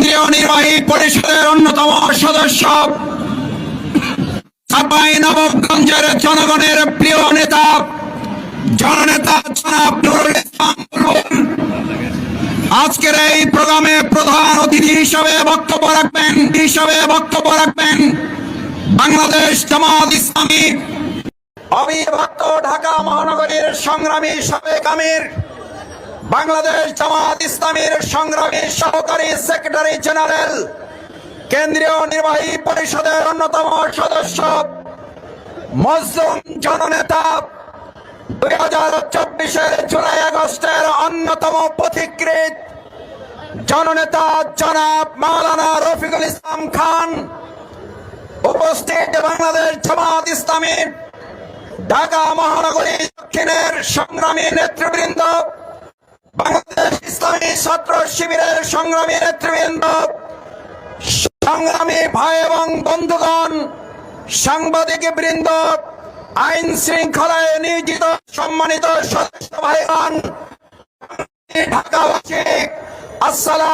কেন্দ্রীয় নির্বাহী পরিষদের অন্যতম সদস্য, চাঁপাইনবাবগঞ্জের জনগণের প্রিয় নেতা জননেতা জনাব নুরুল ইসলাম বুলবুল আজকের এই প্রোগ্রামে প্রধান অতিথি হিসেবে বক্তব্য রাখবেন বাংলাদেশ জামাত ইসলামী অবিভক্ত ঢাকা মহানগরীর সংগ্রামী সাবেক আমির, বাংলাদেশ জামাত ইসলামীর সংগ্রামী সহকারী সেক্রেটারি জেনারেল, কেন্দ্রীয় নির্বাহী পরিষদের অন্যতম সদস্য, মজলুম জননেতা, 2024-এর জুলাই আগস্টের অন্যতম পথিকৃৎ জননেতা জনাব মাওলানা রফিকুল ইসলাম খান, উপস্থিত বাংলাদেশ জামাত ইসলামী ঢাকা মহানগরী দক্ষিণের সংগ্রামী নেতৃবৃন্দ, বাংলাদেশ ইসলামী ছাত্র শিবিরের সংগ্রামী নেতৃবৃন্দ, সংগ্রামী ভাই এবং বন্ধুগণ, সাংবাদিক বৃন্দ, আইন শৃঙ্খলায় নিয়োজিত সম্মানিত সদস্য ভাইগণ, ঢাকাবাসী, আসসালাম।